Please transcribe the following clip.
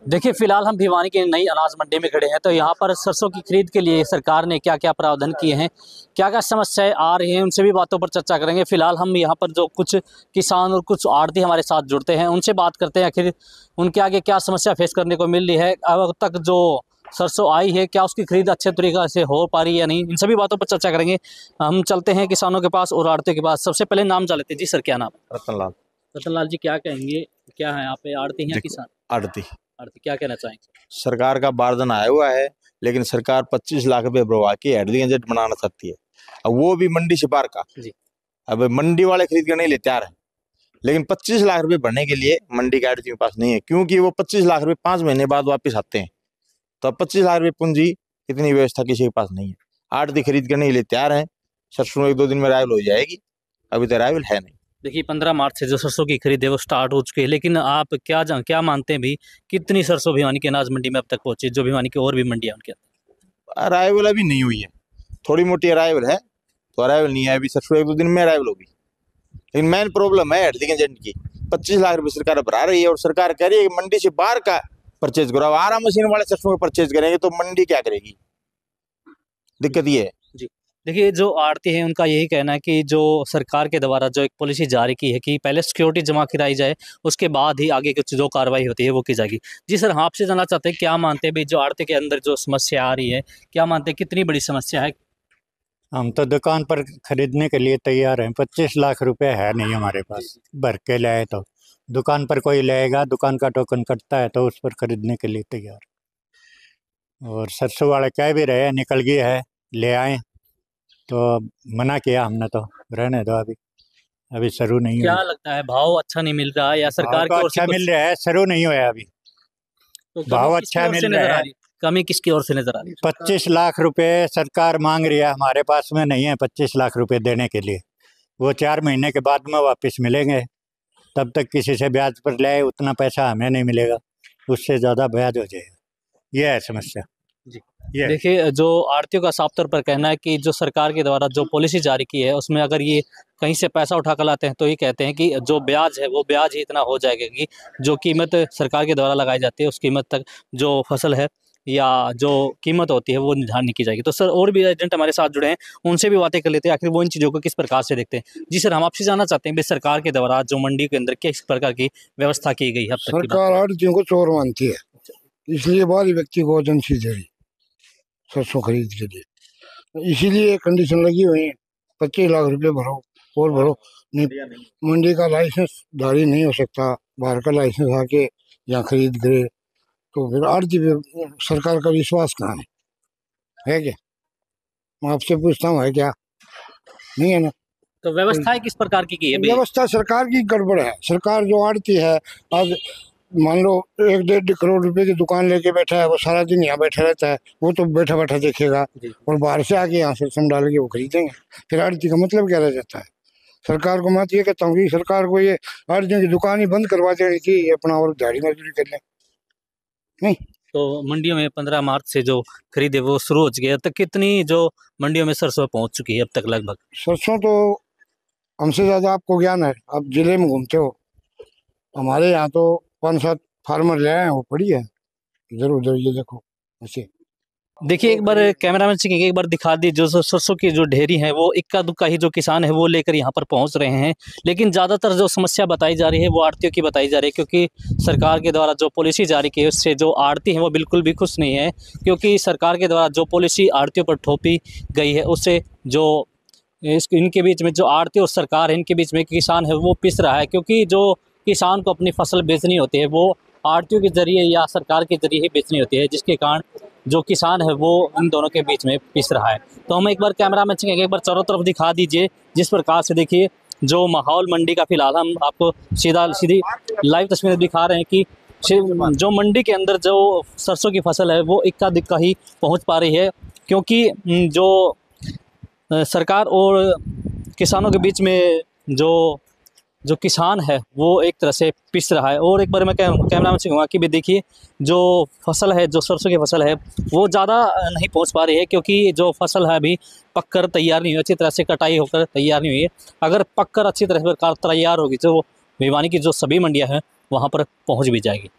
देखिए, फिलहाल हम भिवानी की नई अनाज मंडी में खड़े हैं, तो यहाँ पर सरसों की खरीद के लिए सरकार ने क्या-क्या प्रावधान किए हैं, क्या-क्या समस्याएँ आ रही हैं, उन सभी बातों पर चर्चा करेंगे। फिलहाल हम यहाँ पर जो कुछ किसान और कुछ आढ़ती हमारे साथ जुड़ते हैं, उनसे बात करते हैं आखिर उनके आगे क्या समस्या फेस करने को मिल रही है। अब तक जो सरसों आई है, क्या उसकी खरीद अच्छे तरीक़े से हो पा रही है या नहीं, इन सभी बातों पर चर्चा करेंगे। हम चलते हैं किसानों के पास और आढ़तियों के पास। सबसे पहले नाम जान लेते हैं। जी सर, क्या नाम है? रतनलाल। रतनलाल जी, क्या कहेंगे, क्या है आप आढ़ती हैं या देखो, किसान? आड़ती आढ़ती, क्या कहना चाहेंगे? सरकार का बारदाना आया हुआ है, लेकिन सरकार 25 लाख रुपए भरवा के हेडलिंग एजेंट बनाना चाहती है। अब वो भी मंडी से बाहर का। जी। अब मंडी वाले खरीद कर नहीं ले तैयार है, लेकिन 25 लाख रुपए भरने के लिए मंडी का आड़ती के पास नहीं है, क्योंकि वो 25 लाख रुपए 5 महीने बाद वापस आते हैं। तो अब 25 लाख रुपए पूंजी इतनी व्यवस्था किसी के पास नहीं है। आड़ती खरीद करने के लिए तैयार है। सरसों 1-2 दिन में अराइवल हो जाएगी, अभी तो अराइवल है नहीं। देखिए, 15 मार्च से जो सरसों की खरीद है वो स्टार्ट हो चुकी है, लेकिन आप क्या मानते हैं भी, कितनी सरसों भिवानी के अनाज मंडी में अब तक पहुंची, जो भिवानी की और भी मंडी है उनके अंदर? अराइवल अभी नहीं हुई है, थोड़ी मोटी अराइवल है, तो अराइवल नहीं है अभी। सरसों 1-2 दिन में अराइवल होगी, लेकिन मेन प्रॉब्लम है हेडलिंग एजेंट की। 25 लाख रुपए सरकार भरा रही है और सरकार कह रही है कि मंडी से बाहर का परचेज करो। अब आरा मशीन वाले सरसों का परचेज करेंगे तो मंडी क्या करेगी? दिक्कत ये है। जी। देखिए, जो आढ़ती हैं उनका यही कहना है कि जो सरकार के द्वारा जो एक पॉलिसी जारी की है कि पहले सिक्योरिटी जमा कराई जाए, उसके बाद ही आगे कुछ जो कार्रवाई होती है वो की जाएगी। जी सर, हम आपसे जानना चाहते हैं, क्या मानते हैं भाई, जो आढ़ती के अंदर जो समस्या आ रही है, क्या मानते हैं कितनी बड़ी समस्या है? हम तो दुकान पर खरीदने के लिए तैयार हैं। 25 लाख रुपए है नहीं हमारे पास, भर के लाए तो दुकान पर कोई लेगा, दुकान का टोकन कटता है तो उस पर खरीदने के लिए तैयार। और सरसों वाले कह भी रहे निकल गई है, ले आए, तो मना किया हमने, तो रहने दो, अभी शुरू नहीं क्या हुआ। लगता है, भाव अच्छा नहीं मिल रहा है या सरकार भाव की तो ओर से अच्छा कुछ? मिल रहा है, शुरू नहीं हुआ अभी। तो भाव अच्छा मिल रहा है। कमी किसकी ओर से नजर आ रही है? 25 लाख रुपए सरकार मांग रही है, हमारे पास में नहीं है 25 लाख रुपए देने के लिए। वो 4 महीने के बाद में वापस मिलेंगे, तब तक किसी से ब्याज पर ले उतना पैसा हमें नहीं मिलेगा, उससे ज़्यादा ब्याज हो जाएगा। ये है समस्या। जी। ये देखिए, जो आढ़तियों का साफ तौर पर कहना है कि जो सरकार के द्वारा जो पॉलिसी जारी की है, उसमें अगर ये कहीं से पैसा उठा कर लाते हैं तो ये कहते हैं कि जो ब्याज है वो ब्याज ही इतना हो जाएगा कि जो कीमत सरकार के द्वारा लगाई जाती है उस कीमत तक जो फसल है या जो कीमत होती है वो निर्धारण नहीं की जाएगी। तो सर, और भी एजेंट हमारे साथ जुड़े हैं, उनसे भी बातें कर लेते हैं, आखिर वो इन चीज़ों को किस प्रकार से देखते हैं। जी सर, हम आपसे जानना चाहते हैं भाई, सरकार के द्वारा जो मंडी के अंदर किस प्रकार की व्यवस्था की गई है अब तक की? सरकार आड़तियों को चोर मानती है, इसलिए बाहरी व्यक्ति को एजेंसी दे रही सरसों खरीद के लिए। इसीलिए कंडीशन लगी हुई है, 25 लाख रुपए भरो और भरो नहीं। मंडी का लाइसेंस धारी नहीं हो सकता, बाहर का लाइसेंस आके यहाँ खरीद करे, तो फिर आड़ती पे सरकार का विश्वास कहाँ है क्या? मैं आपसे पूछता हूँ, है क्या? नहीं है ना। तो व्यवस्थाएं किस प्रकार की है? व्यवस्था सरकार की गड़बड़ है। सरकार जो आड़ती है, आज मान लो 1-1.5 करोड़ रुपए की दुकान लेके बैठा है, वो सारा दिन यहाँ बैठा रहता है, वो तो बैठा बैठा देखेगा, और बाहर से आके यहाँ से सम डाल के वो खरीदेंगे। फिर आड़ती का मतलब क्या रह जाता है? सरकार को मैं ये कहता हूँ कि सरकार को ये आड़तियों की दुकान ही बंद करवा देनी चाहिए, अपना और दिहाड़ी मजदूरी कर लें। नहीं तो मंडियों में 15 मार्च से जो खरीद है वो शुरू हो चुकी है, अब तक कितनी जो मंडियों में सरसों पहुंच चुकी है अब तक लगभग? सरसों तो हमसे ज़्यादा आपको ज्ञान है, आप जिले में घूमते हो। हमारे यहाँ तो 5-7 फार्मर ले आए हैं, वो पड़ी है इधर उधर, ये देखो ऐसे। देखिए, एक बार कैमरामैन से एक बार दिखा दी, जो सरसों की जो ढेरी है वो इक्का दुक्का ही जो किसान है वो लेकर यहाँ पर पहुँच रहे हैं, लेकिन ज़्यादातर जो समस्या बताई जा रही है वो आड़तियों की बताई जा रही है, क्योंकि सरकार के द्वारा जो पॉलिसी जारी की है उससे जो आड़ती हैं वो बिल्कुल भी खुश नहीं है, क्योंकि सरकार के द्वारा जो पॉलिसी आड़तियों पर थोपी गई है उससे जो इनके बीच में जो आड़ती और सरकार है इनके बीच में किसान है वो पिस रहा है, क्योंकि जो किसान को अपनी फसल बेचनी होती है वो आड़तियों के जरिए या सरकार के जरिए ही बेचनी होती है, जिसके कारण जो किसान है वो इन दोनों के बीच में पिस रहा है। तो हम एक बार कैमरामैन से एक बार चारों तरफ दिखा दीजिए, जिस प्रकार से देखिए जो माहौल मंडी का फिलहाल हम आपको सीधी लाइव तस्वीरें दिखा रहे हैं कि जो मंडी के अंदर जो सरसों की फसल है वो इक्का दुक्का ही पहुँच पा रही है, क्योंकि जो सरकार और किसानों के बीच में जो किसान है वो एक तरह से पिस रहा है। और एक बार मैं कैमरामैन से कहूँगा कि भी देखिए, जो फसल है, जो सरसों की फसल है वो ज़्यादा नहीं पहुंच पा रही है, क्योंकि जो फसल है अभी पककर तैयार नहीं हुई, अच्छी तरह से कटाई होकर तैयार नहीं हुई है। अगर पककर अच्छी तरह से तैयार होगी तो भिवानी की जो सभी मंडियाँ हैं वहाँ पर पहुँच भी जाएगी।